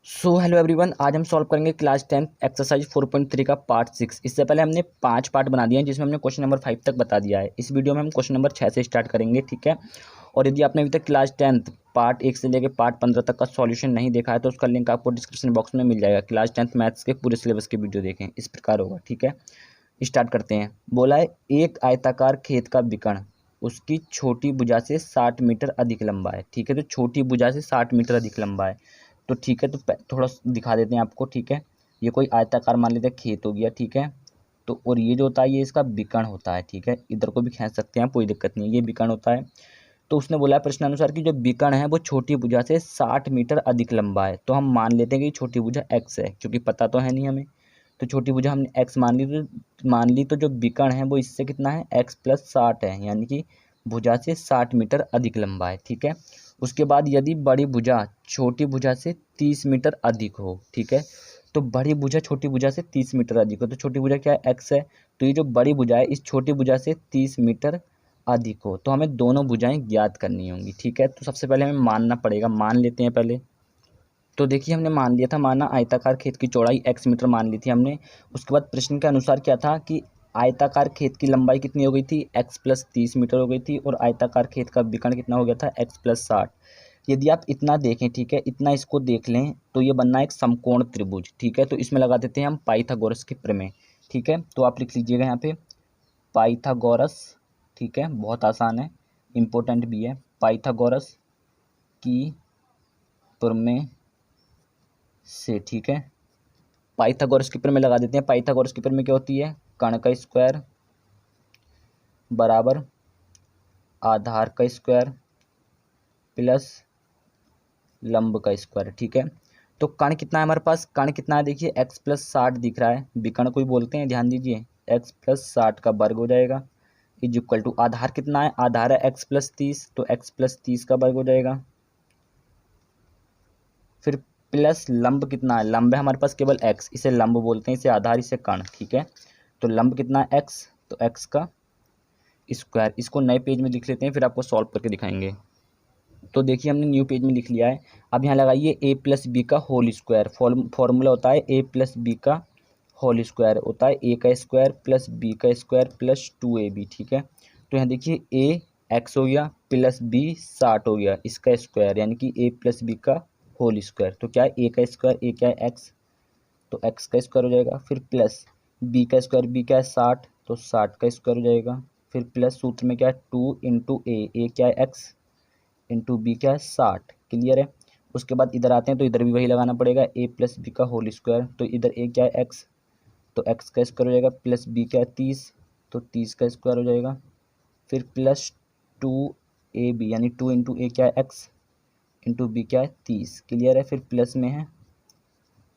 So hello everyone, आज हम solve करेंगे क्लास 10 एक्सरसाइज 4.3 का पार्ट 6। इससे पहले हमने 5 पार्ट बना दिए हैं जिसमें हमने क्वेश्चन नंबर 5 तक बता दिया है। इस वीडियो में हम क्वेश्चन नंबर 6 से स्टार्ट करेंगे, ठीक है। और यदि आपने अभी तक क्लास 10 पार्ट 1 से लेकर पार्ट 15 तक का सॉल्यूशन नहीं देखा है तो उसका लिंक आपको डिस्क्रिप्शन बॉक्स में मिल जाएगा। क्लास 10 मैथ्स के पूरे सिलेबस की वीडियो देखें, इस प्रकार होगा, ठीक है। स्टार्ट करते हैं। बोला है एक आयताकार खेत का विकर्ण उसकी छोटी भुजा से 60 मीटर अधिक लंबा है, ठीक है। तो छोटी भुजा से 60 मीटर अधिक लंबा है, तो ठीक है। तो थोड़ा दिखा देते हैं आपको, ठीक है। ये कोई आयताकार मान लेते हैं खेत हो गया, ठीक है। तो और ये जो होता है ये इसका विकर्ण होता है, ठीक है। इधर को भी खींच सकते हैं, कोई दिक्कत नहीं है, ये विकर्ण होता है। तो उसने बोला है प्रश्नानुसार कि जो विकर्ण है वो छोटी भुजा से 60 मीटर अधिक लंबा है। तो हम मान लेते हैं कि छोटी भुजा एक्स है, क्योंकि पता तो है नहीं हमें। तो छोटी भुजा हमने एक्स मान ली तो जो विकर्ण है वो इससे कितना है, एक्स प्लस 60 है, यानी कि भुजा से 60 मीटर अधिक लंबा है, ठीक है। उसके बाद यदि बड़ी भुजा छोटी भुजा से 30 मीटर अधिक हो, ठीक है। तो बड़ी भुजा छोटी भुजा से 30 मीटर अधिक हो, तो छोटी भुजा क्या है, एक्स है। तो ये जो बड़ी भुजा है इस छोटी भुजा से 30 मीटर अधिक हो, तो हमें दोनों भुजाएं ज्ञात करनी होंगी, ठीक है। तो सबसे पहले हमें मानना पड़ेगा, मान लेते हैं पहले। तो देखिए हमने मान लिया था, माना आयताकार खेत की चौड़ाई x मीटर मान ली थी हमने। उसके बाद प्रश्न के अनुसार क्या था कि आयताकार खेत की लंबाई कितनी हो गई थी, x प्लस 30 मीटर हो गई थी, और आयताकार खेत का विकर्ण कितना हो गया था, x प्लस 60। यदि आप इतना देखें, ठीक है, इतना इसको देख लें तो ये बनना एक समकोण त्रिभुज, ठीक है। तो इसमें लगा देते हैं हम पाइथागोरस के प्रमेय, ठीक है। तो आप लिख लीजिएगा यहाँ पे पाइथागोरस, ठीक है, बहुत आसान है, इंपॉर्टेंट भी है। पाइथागोरस की प्रमेय से, ठीक है। पाइथागोरस की प्रमेय लगा देते हैं। पाइथागोरस की प्रमेय क्या होती है, कर्ण का स्क्वायर बराबर आधार का स्क्वायर प्लस लंब का स्क्वायर, ठीक है। तो कर्ण कितना है हमारे पास, कर्ण कितना है देखिए, x प्लस 60 दिख रहा है, विकर्ण कोई बोलते हैं, ध्यान दीजिए, x प्लस 60 का वर्ग हो जाएगा इज इक्वल टू आधार कितना है, आधार है x प्लस 30, तो x प्लस 30 का वर्ग हो जाएगा। फिर प्लस लंब कितना है, लंब है हमारे पास केवल x, इसे लंब बोलते हैं, इसे आधार, इसे कर्ण, ठीक है। तो लंब कितना है x, तो x का स्क्वायर। इसको नए पेज में लिख लेते हैं, फिर आपको सॉल्व करके दिखाएंगे। तो देखिए हमने न्यू पेज में लिख लिया है। अब यहाँ लगाइए ए प्लस बी का होल स्क्वायर। फॉर्मूला होता है ए प्लस बी का होल स्क्वायर होता है ए का स्क्वायर प्लस बी का स्क्वायर प्लस 2ab, ठीक है। तो यहाँ देखिए ए एक्स हो गया प्लस बी 60 हो गया, इसका स्क्वायर यानी कि ए प्लस बी का होल स्क्वायर। तो क्या है, ए का स्क्वायर, ए क्या है एक्स, तो एक्स का स्क्वायर हो जाएगा। फिर प्लस बी का स्क्वायर, बी क्या है 60, तो 60 का स्क्वायर हो जाएगा। फिर प्लस सूत्र में क्या है 2 इंटू ए क्या है एक्स इंटू बी क्या है 60, क्लियर है। उसके बाद इधर आते हैं तो इधर भी वही लगाना पड़ेगा, ए प्लस बी का होल स्क्वायर। तो इधर ए क्या है एक्स, तो एक्स का स्क्वायर हो जाएगा, प्लस बी क्या है 30, तो 30 का स्क्वायर हो जाएगा। फिर प्लस 2ab यानी 2 इंटू ए क्या है एक्स इंटू बी क्या है 30, क्लियर है। फिर प्लस में है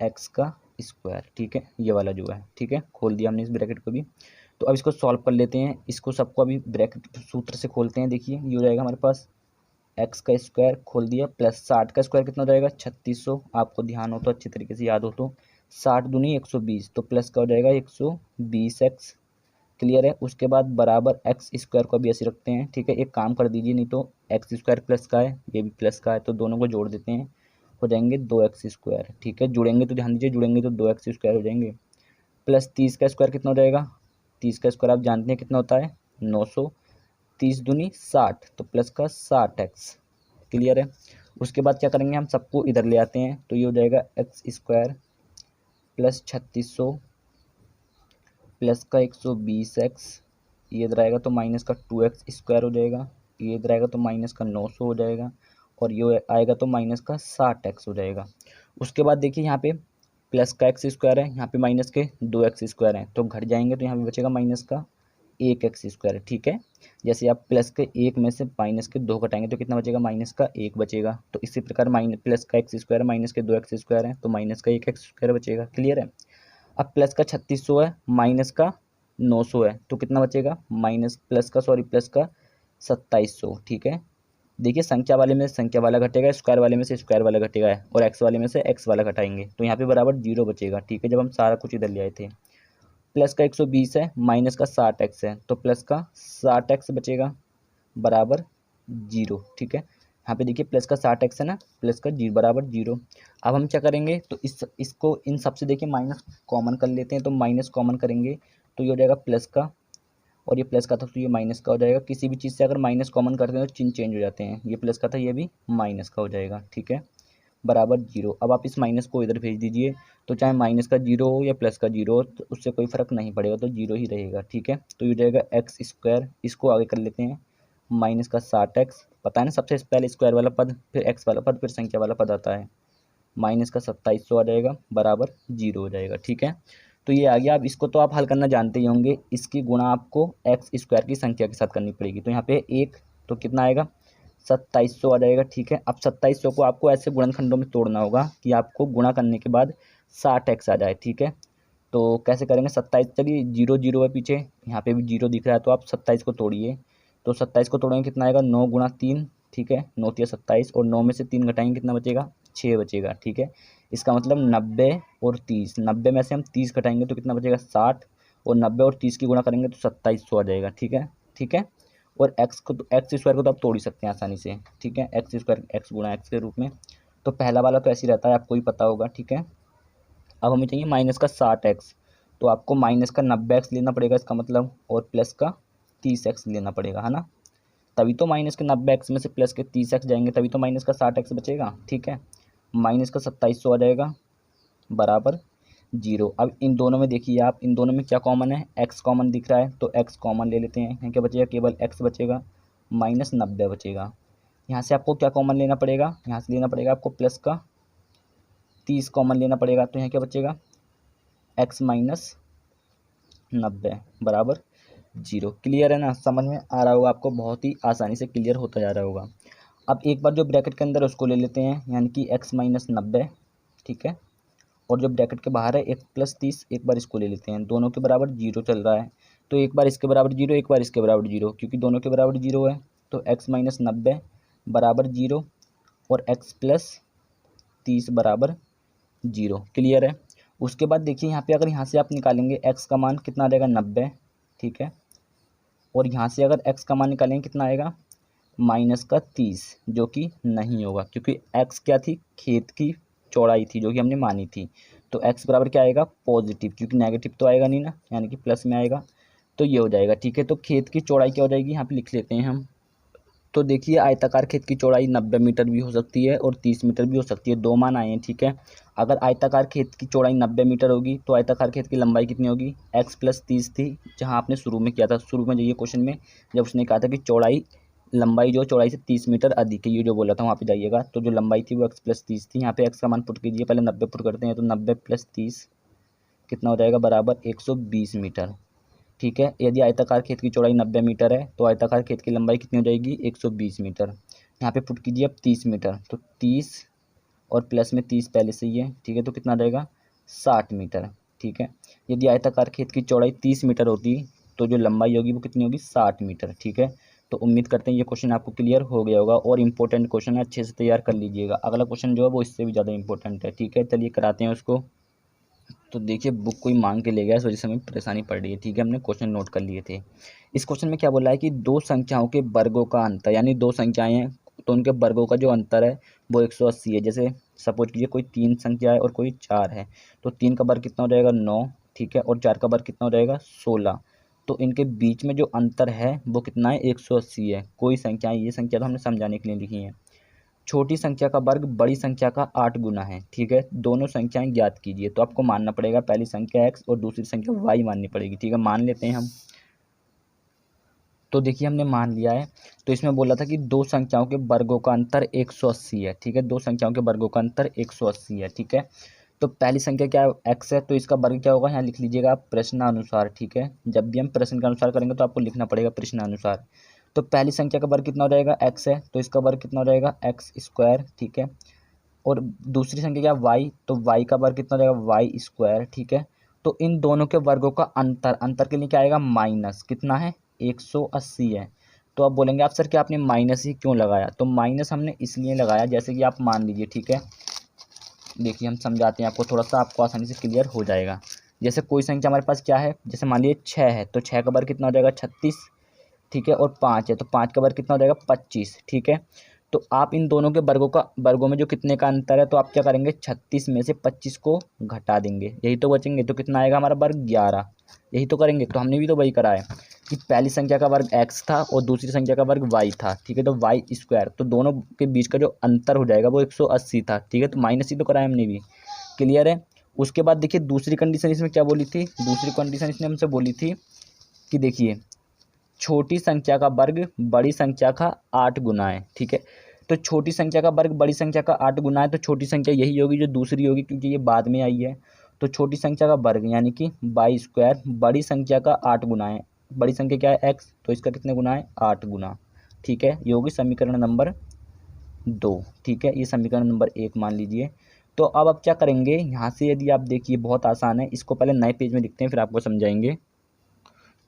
एक्स का स्क्वायर, ठीक है, ये वाला जो है, ठीक है। खोल दिया हमने इस ब्रैकेट को भी। तो अब इसको सॉल्व कर लेते हैं, इसको सबको अभी ब्रैकेट सूत्र से खोलते हैं। देखिए ये हो जाएगा हमारे पास एक्स का स्क्वायर खोल दिया प्लस 60 का स्क्वायर कितना हो जाएगा 3600, आपको ध्यान हो तो अच्छी तरीके से याद हो तो 60 दूनी 120, तो प्लस का हो जाएगा 120 एक्स, क्लियर है। उसके बाद बराबर एक्स स्क्वायर को भी ऐसे रखते हैं, ठीक है। एक काम कर दीजिए, नहीं तो एक्स स्क्वायर प्लस का है, ये भी प्लस का है, तो दोनों को जोड़ देते हैं, हो जाएंगे 2x स्क्वायर, ठीक है। जुड़ेंगे तो ध्यान दीजिए, जुड़ेंगे तो 2x स्क्वायर हो जाएंगे। प्लस 30 का स्क्वायर कितना हो जाएगा, 30 का स्क्वायर आप जानते हैं कितना होता है 900, 30 दूनी 60, तो प्लस का 60x, क्लियर है। उसके बाद क्या करेंगे, हम सबको इधर ले आते हैं, तो ये हो जाएगा एक्स स्क्वायर प्लस 3600 प्लस का 120x, ये इधर आएगा तो माइनस का 2x स्क्वायर हो जाएगा, ये इधर आएगा तो माइनस का 900 हो जाएगा, और ये आएगा तो माइनस का 60x हो जाएगा। उसके बाद देखिए यहाँ पे प्लस का एक्स स्क्वायर है, यहाँ पे माइनस के 2x स्क्वायर हैं, तो घट जाएंगे, तो यहाँ पे बचेगा माइनस का 1x स्क्वायर, ठीक है। जैसे आप प्लस के 1 में से माइनस के 2 घटाएंगे तो कितना बचेगा, माइनस का 1 बचेगा। तो इसी प्रकार माइनस प्लस का एक्स स्क्वायर माइनस के 2x स्क्वायर है, तो माइनस का 1x स्क्वायर बचेगा, क्लियर है। अब प्लस का 3600 है माइनस का 900 है, तो कितना बचेगा, प्लस का 2700, ठीक है। देखिए संख्या वाले में संख्या वाला घटेगा, स्क्वायर वाले में से स्क्वायर वाला घटेगा, और एक्स वाले में से एक्स वाला घटाएंगे, तो यहाँ पे बराबर 0 बचेगा, ठीक है, जब हम सारा कुछ इधर ले आए थे। प्लस का 120 है माइनस का 60x है, तो प्लस का 60x बचेगा बराबर 0, ठीक है। यहाँ पे देखिए प्लस का 60x है ना, प्लस का 0 बराबर 0। अब हम क्या करेंगे, तो इसको इन सबसे देखिए माइनस कॉमन कर लेते हैं, तो माइनस कॉमन करेंगे तो ये हो जाएगा प्लस का, और ये प्लस का था तो ये माइनस का हो जाएगा। किसी भी चीज़ से अगर माइनस कॉमन करते हैं तो चिन्ह चेंज हो जाते हैं, ये प्लस का था ये भी माइनस का हो जाएगा, ठीक है, बराबर 0। अब आप इस माइनस को इधर भेज दीजिए, तो चाहे माइनस का 0 हो या प्लस का 0 हो तो उससे कोई फ़र्क नहीं पड़ेगा, तो 0 ही रहेगा, ठीक है। तो ये हो जाएगा एक्स स्क्वायर, इसको आगे कर लेते हैं, माइनस का 60x, पता है ना सबसे पहले स्क्वायर वाला पद, फिर एक्स वाला पद, फिर संख्या वाला पद आता है, माइनस का 2700 आ जाएगा, बराबर 0 हो जाएगा, ठीक है। तो ये आ गया। अब इसको तो आप हल करना जानते ही होंगे, इसकी गुणा आपको एक्स स्क्वायर की संख्या के साथ करनी पड़ेगी। तो यहाँ पे एक तो कितना आएगा, 2700 आ जाएगा, ठीक है। अब 2700 को आपको ऐसे गुणनखंडों में तोड़ना होगा कि आपको गुणा करने के बाद 60x आ जाए, ठीक है। तो कैसे करेंगे, 27, चलिए 0 0 है पीछे, यहाँ पे भी 0 दिख रहा है, तो आप 27 को तोड़िए, तो 27 को तोड़ेंगे कितना आएगा, 9 गुणा 3, ठीक है, 9 3 27, और 9 में से 3 घटाएंगे कितना बचेगा, 6 बचेगा, ठीक है। इसका मतलब 90 और 30, 90 में से हम 30 घटाएंगे तो कितना बचेगा 60, और 90 और 30 की गुणा करेंगे तो 2700 आ जाएगा, ठीक है, ठीक है। और एक्स को, तो एक्स स्क्वायर को तो आप तोड़ ही सकते हैं आसानी से, ठीक है, एक्स स्क्वायर एक्स गुणा एक्स के रूप में। तो पहला वाला तो ऐसे ही रहता है, आपको ही पता होगा, ठीक है। अब हमें चाहिए माइनस का 60x, तो आपको माइनस का 90x लेना पड़ेगा इसका मतलब, और प्लस का 30x लेना पड़ेगा, है ना। तभी तो माइनस के 90x में से प्लस के 30x जाएंगे, तभी तो माइनस का 60x बचेगा, ठीक है। माइनस का 2700 आ जाएगा, बराबर 0। अब इन दोनों में देखिए आप, इन दोनों में क्या कॉमन है, x कॉमन दिख रहा है, तो x कॉमन ले लेते हैं। यहाँ क्या बचेगा, केवल x बचेगा, माइनस 90 बचेगा। यहाँ से आपको क्या कॉमन लेना पड़ेगा, यहाँ से लेना पड़ेगा आपको प्लस का 30 कॉमन लेना पड़ेगा, तो यहाँ क्या बचेगा, x माइनस 90 बराबर 0। क्लियर है ना, समझ में आ रहा होगा आपको, बहुत ही आसानी से क्लियर होता जा रहा होगा। अब एक बार जो ब्रैकेट के अंदर उसको ले लेते हैं, यानी कि x माइनस 90, ठीक है, और जो ब्रैकेट के बाहर है 1 प्लस 30, एक बार इसको ले लेते हैं, दोनों के बराबर 0 चल रहा है, तो एक बार इसके बराबर 0, एक बार इसके बराबर 0, क्योंकि दोनों के बराबर 0 है, तो x माइनस 90 बराबर 0, और x प्लस 30 बराबर 0। क्लियर है। उसके बाद देखिए यहाँ पे अगर यहाँ से आप निकालेंगे x का मान कितना आ जाएगा, 90, ठीक है, और यहाँ से अगर x का मान निकालेंगे कितना आएगा, माइनस का 30, जो कि नहीं होगा, क्योंकि x क्या थी, खेत की चौड़ाई थी जो कि हमने मानी थी। तो x बराबर क्या आएगा, पॉजिटिव, क्योंकि नेगेटिव तो आएगा नहीं ना, यानी कि प्लस में आएगा, तो ये हो जाएगा, ठीक है। तो खेत की चौड़ाई क्या हो जाएगी, यहाँ पे लिख लेते हैं हम। तो देखिए आयताकार खेत की चौड़ाई 90 मीटर भी हो सकती है और 30 मीटर भी हो सकती है, दो मान आए हैं, ठीक है। अगर आयताकार खेत की चौड़ाई 90 मीटर होगी तो आयताकार खेत की लंबाई कितनी होगी, x प्लस 30 थी, जहां आपने शुरू में किया था, शुरू में जाइए क्वेश्चन में, जब उसने कहा था कि चौड़ाई, लंबाई जो चौड़ाई से 30 मीटर अधिक है, ये जो बोला था वहाँ पे जाइएगा, तो जो लंबाई थी वो x प्लस 30 थी। यहाँ पे x का मान पुट कीजिए, पहले 90 पुट करते हैं, तो 90 प्लस 30 कितना हो जाएगा, बराबर 120 मीटर, ठीक है। यदि आयताकार खेत की चौड़ाई 90 मीटर है तो आयताकार खेत की लंबाई कितनी हो जाएगी, 120 मीटर। यहाँ पे पुट कीजिए अब 30 मीटर, तो 30 और प्लस में 30 पहले से ही है, ठीक है, तो कितना आ जाएगा, 60 मीटर, ठीक है। यदि आयताकार खेत की चौड़ाई 30 मीटर होती तो जो लंबाई होगी वो कितनी होगी, 60 मीटर, ठीक है। तो उम्मीद करते हैं ये क्वेश्चन आपको क्लियर हो गया होगा, और इम्पोर्टेंट क्वेश्चन है, अच्छे से तैयार कर लीजिएगा। अगला क्वेश्चन जो है वो इससे भी ज़्यादा इंपॉर्टेंट है, ठीक है, चलिए कराते हैं उसको। तो देखिए बुक कोई मांग के ले गया, इस वजह से हमें परेशानी पड़ रही है, ठीक है, हमने क्वेश्चन नोट कर लिए थे। इस क्वेश्चन में क्या बोला है कि दो संख्याओं के वर्गों का अंतर, यानी दो संख्याएं हैं तो उनके वर्गों का जो अंतर है वो 180 है। जैसे सपोज कीजिए कोई 3 संख्या है और कोई 4 है, तो 3 का वर्ग कितना हो जाएगा, 9, ठीक है, और 4 का वर्ग कितना हो जाएगा, 16। तो इनके बीच में जो अंतर है वो कितना है, 180 है। कोई संख्या, ये संख्या तो हमने समझाने के लिए लिखी है। छोटी संख्या का वर्ग बड़ी संख्या का 8 गुना है, ठीक है। दोनों संख्याएं ज्ञात कीजिए, तो आपको मानना पड़ेगा पहली संख्या x और दूसरी संख्या y माननी पड़ेगी, ठीक है। मान लेते हैं हम, तो देखिए हमने मान लिया है। तो इसमें बोला था कि दो संख्याओं के वर्गों का अंतर 180 है, ठीक है, दो संख्याओं के वर्गों का अंतर 180 है, ठीक है। तो पहली संख्या क्या है, x है, तो इसका वर्ग क्या होगा, यहाँ लिख लीजिएगा आप प्रश्नानुसार, ठीक है। जब भी हम प्रश्न के अनुसार करेंगे तो आपको लिखना पड़ेगा प्रश्नानुसार। तो पहली संख्या का वर्ग कितना हो जाएगा, x है, तो इसका वर्ग कितना हो जाएगा, एक्स स्क्वायर, ठीक है। और दूसरी संख्या क्या, y, तो y का वर्ग कितना हो जाएगा, वाई स्क्वायर, ठीक है। तो इन दोनों के वर्गों का अंतर, अंतर के लिए क्या आएगा, माइनस, कितना है, 180 है। तो आप बोलेंगे आप सर कि आपने माइनस ही क्यों लगाया, तो माइनस हमने इसलिए लगाया, जैसे कि आप मान लीजिए, ठीक है। देखिए हम समझाते हैं आपको, थोड़ा सा आपको आसानी से क्लियर हो जाएगा। जैसे कोई संख्या हमारे पास क्या है, जैसे मान लीजिए 6 है, तो 6 का वर्ग कितना हो जाएगा, 36, ठीक है, और 5 है, तो 5 का वर्ग कितना हो जाएगा, 25, ठीक है। तो आप इन दोनों के वर्गों में जो कितने का अंतर है, तो आप क्या करेंगे, 36 में से 25 को घटा देंगे, यही तो बचेंगे। तो कितना आएगा हमारा वर्ग, 11। यही तो करेंगे। तो हमने भी तो वही करा है कि पहली संख्या का वर्ग x था और दूसरी संख्या का वर्ग y था, ठीक है। तो वाई स्क्वायर, तो दोनों के बीच का जो अंतर हो जाएगा वो 180 था, ठीक है। तो माइनस ही तो करा है हमने भी, क्लियर है। उसके बाद देखिए दूसरी कंडीशन इसमें क्या बोली थी, दूसरी कंडीशन इसने हमसे बोली थी कि देखिए छोटी संख्या का वर्ग बड़ी संख्या का 8 गुना है, ठीक है। तो छोटी संख्या का वर्ग बड़ी संख्या का 8 गुना है, तो छोटी संख्या यही होगी जो दूसरी होगी, क्योंकि ये बाद में आई है। तो छोटी संख्या का वर्ग यानी कि वाई स्क्वायर बड़ी संख्या का 8 गुना है। बड़ी संख्या क्या है, एक्स, तो इसका कितने गुना है, 8 गुना, ठीक है। ये होगी समीकरण नंबर 2, ठीक है। ये समीकरण नंबर 1 मान लीजिए। तो अब आप क्या करेंगे, यहाँ से यदि आप देखिए बहुत आसान है, इसको पहले नए पेज में लिखते हैं फिर आपको समझाएंगे।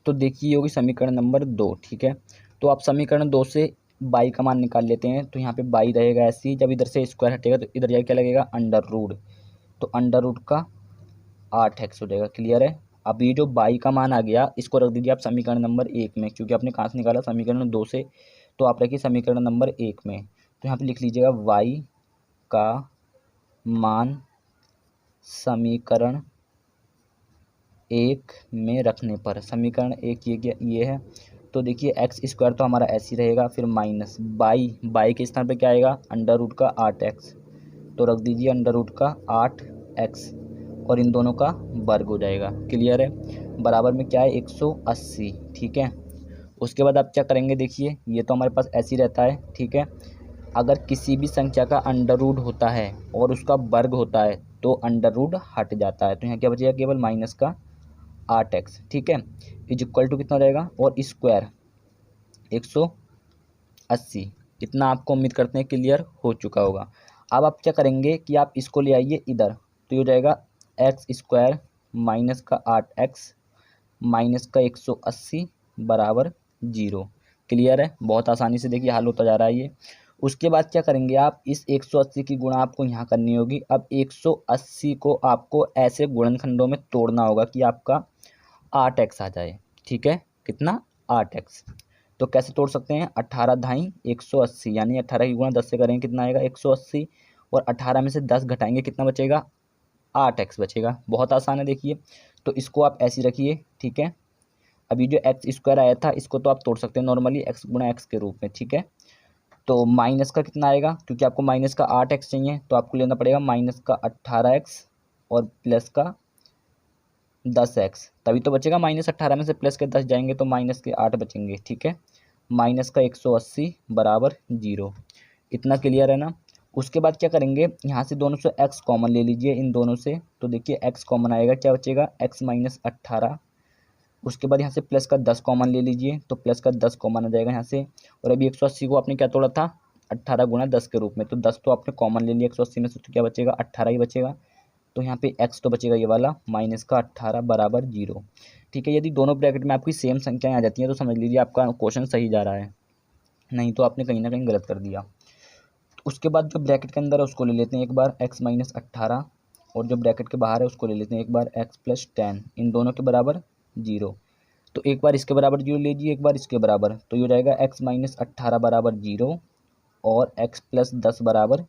तो देखिए होगी समीकरण नंबर 2, ठीक है। तो आप समीकरण 2 से बाई का मान निकाल लेते हैं। तो यहाँ पे बाई रहेगा ऐसे ही, जब इधर से स्क्वायर हटेगा तो इधर जाके क्या लगेगा, अंडर रूट। तो अंडर रूट का 8x हो जाएगा, क्लियर है। अब ये जो बाई का मान आ गया इसको रख दीजिए आप समीकरण नंबर 1 में, क्योंकि आपने कहाँ से निकाला, समीकरण 2 से। तो आप रखिए समीकरण नंबर 1 में। तो यहाँ पे लिख लीजिएगा वाई का मान समीकरण 1 में रखने पर, समीकरण 1 ये है। तो देखिए एक्स स्क्वायर तो हमारा ऐसे ही रहेगा, फिर माइनस बाई के स्थान पे क्या आएगा, अंडर रूट का 8x। तो रख दीजिए अंडर रूट का 8x और इन दोनों का वर्ग हो जाएगा, क्लियर है। बराबर में क्या है, 180, ठीक है। उसके बाद आप क्या करेंगे, देखिए ये तो हमारे पास ऐसे ही रहता है, ठीक है। अगर किसी भी संख्या का अंडर रूट होता है और उसका वर्ग होता है तो अंडर रूट हट जाता है। तो यहाँ क्या बचेगा, केवल माइनस का 8x, ठीक है। इज इक्वल टू कितना रहेगा, और स्क्वायर 180। इतना आपको उम्मीद करते हैं क्लियर हो चुका होगा। अब आप क्या करेंगे कि आप इसको ले आइए इधर, तो ये हो जाएगा एक्स स्क्वायर माइनस का 8x माइनस का 180 बराबर 0, क्लियर है। बहुत आसानी से देखिए हल होता जा रहा है ये। उसके बाद क्या करेंगे आप, इस 180 की गुणा आपको यहाँ करनी होगी। अब 180 को आपको ऐसे गुणनखंडों में तोड़ना होगा कि आपका 8x आ जाए, ठीक है। कितना, 8x। तो कैसे तोड़ सकते हैं, 18 धाई 180, यानी 18 की गुणा 10 से करेंगे कितना आएगा, 180। और 18 में से 10 घटाएंगे कितना बचेगा, 8x बचेगा। बहुत आसान है देखिए। तो इसको आप ऐसे रखिए, ठीक है। अभी जो एक्स स्क्वायर आया था इसको तो आप तोड़ सकते हैं नॉर्मली एक्स गुणा एक्स के रूप में, ठीक है। तो माइनस का कितना आएगा, क्योंकि आपको माइनस का 8x चाहिए तो आपको लेना पड़ेगा माइनस का 18x और प्लस का 10x, तभी तो बचेगा। -18 में से प्लस के 10 जाएंगे तो माइनस के 8 बचेंगे, ठीक है। माइनस का 180 बराबर 0, इतना क्लियर है ना। उसके बाद क्या करेंगे, यहाँ से दोनों से x कॉमन ले लीजिए इन दोनों से। तो देखिए x कॉमन आएगा, क्या बचेगा, x माइनस 18। उसके बाद यहाँ से प्लस का 10 कॉमन ले लीजिए, तो प्लस का 10 कॉमन आ जाएगा यहाँ से। और अभी 180 को आपने क्या तोड़ा था, 18 गुणा 10 के रूप में। तो 10 तो आपने कॉमन ले लिया 180 में से, तो क्या बचेगा, 18 ही बचेगा। तो यहाँ पे x तो बचेगा ये वाला माइनस का 18 बराबर 0, ठीक है। यदि दोनों ब्रैकेट में आपकी सेम संख्याएं आ जाती हैं तो समझ लीजिए आपका क्वेश्चन सही जा रहा है, नहीं तो आपने कहीं ना कहीं गलत कर दिया। उसके बाद जो ब्रैकेट के अंदर है उसको ले लेते हैं एक बार x माइनस 18, और जो ब्रैकेट के बाहर है उसको ले लेते हैं एक बार x प्लस 10, इन दोनों के बराबर 0। तो एक बार इसके बराबर 0 लीजिए, एक बार इसके बराबर, तो ये हो जाएगा x माइनस 18 बराबर 0 और x प्लस 10 बराबर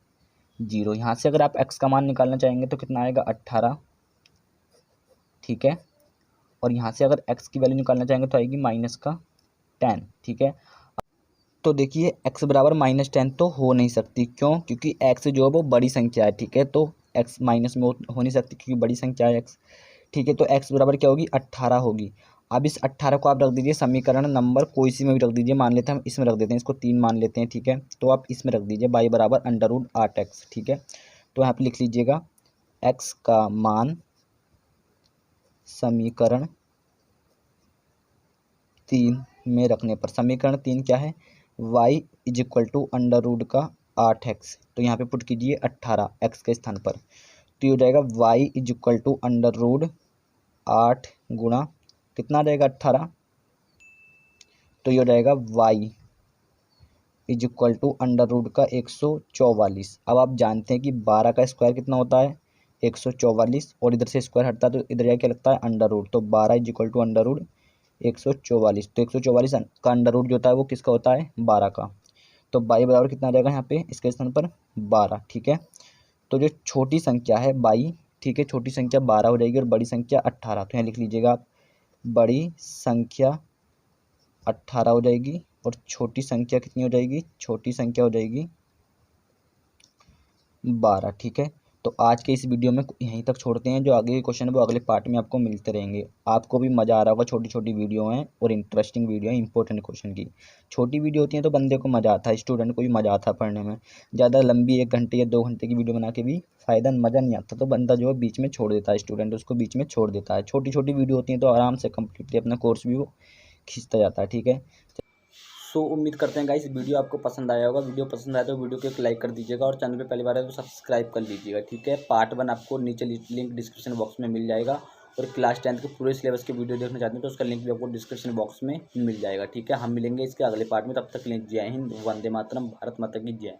0। यहाँ से अगर आप x का मान निकालना चाहेंगे तो कितना आएगा, 18, ठीक है। और यहाँ से अगर x की वैल्यू निकालना चाहेंगे तो आएगी माइनस का 10, ठीक है। तो देखिए x बराबर -10 तो हो नहीं सकती, क्यों, क्योंकि x जो है वो बड़ी संख्या है, ठीक है। तो x माइनस में हो नहीं सकती क्योंकि बड़ी संख्या है x, ठीक है। तो x बराबर क्या होगी, 18 होगी। अब इस 18 को आप रख दीजिए समीकरण नंबर कोई सी में भी रख दीजिए, मान लेते हैं हम इसमें रख देते हैं, इसको 3 मान लेते हैं, ठीक है। तो आप इसमें रख दीजिए y बराबर अंडर रूट 8x, ठीक है। तो यहाँ पे लिख लीजिएगा x का मान समीकरण 3 में रखने पर, समीकरण 3 क्या है, y is equal to under root का 8x। तो यहाँ पे पुट कीजिए 18 x के स्थान पर, तो ये हो जाएगा y is equal to under root 8 गुणा कितना आ जाएगा, 18। तो ये हो जाएगा y is equal to under root का 144। अब आप जानते हैं कि 12 का स्क्वायर कितना होता है, 144, और इधर से स्क्वायर हटता है तो इधर क्या लगता है, अंडर रूट। तो 12 is equal to under root 144। तो 144 का अंडर रूट जो होता है वो किसका होता है, 12 का। तो बाई बराबर कितना आ जाएगा यहाँ पे इसके स्थान पर 12, ठीक है। तो जो छोटी संख्या है बाई, ठीक है, छोटी संख्या 12 हो जाएगी और बड़ी संख्या 18, तो यहाँ लिख लीजिएगा आप, बड़ी संख्या 18 हो जाएगी और छोटी संख्या कितनी हो जाएगी, छोटी संख्या हो जाएगी 12, ठीक है। तो आज के इस वीडियो में यहीं तक छोड़ते हैं, जो आगे के क्वेश्चन है वो अगले पार्ट में आपको मिलते रहेंगे। आपको भी मज़ा आ रहा होगा, छोटी छोटी वीडियो हैं और इंटरेस्टिंग वीडियो है इंपॉर्टेंट क्वेश्चन की। छोटी वीडियो होती है तो बंदे को मज़ा आता है, स्टूडेंट को भी मज़ा आता है पढ़ने में। ज़्यादा लंबी 1 घंटे या 2 घंटे की वीडियो बना के भी फ़ायदा मज़ा नहीं आता, तो बंदा जो है बीच में छोड़ देता है, स्टूडेंट उसको बीच में छोड़ देता है। छोटी छोटी वीडियो होती हैं तो आराम से कम्प्लीटली अपना कोर्स भी वो खींचता जाता है, ठीक है। सो उम्मीद करते हैं गाइस वीडियो आपको पसंद आया होगा। वीडियो पसंद आया तो वीडियो को एक लाइक कर दीजिएगा और चैनल पे पहली बार है तो सब्सक्राइब कर लीजिएगा, ठीक है। पार्ट 1 आपको नीचे लिंक डिस्क्रिप्शन बॉक्स में मिल जाएगा और क्लास 10 के पूरे सिलेबस के वीडियो देखना चाहते हैं तो उसका लिंक भी आपको डिस्क्रिप्शन बॉक्स में मिल जाएगा, ठीक है। हम मिलेंगे इसके अगले पार्ट में, तब तक के लिए जय हिंद, वंदे मातरम, भारत माता की जय।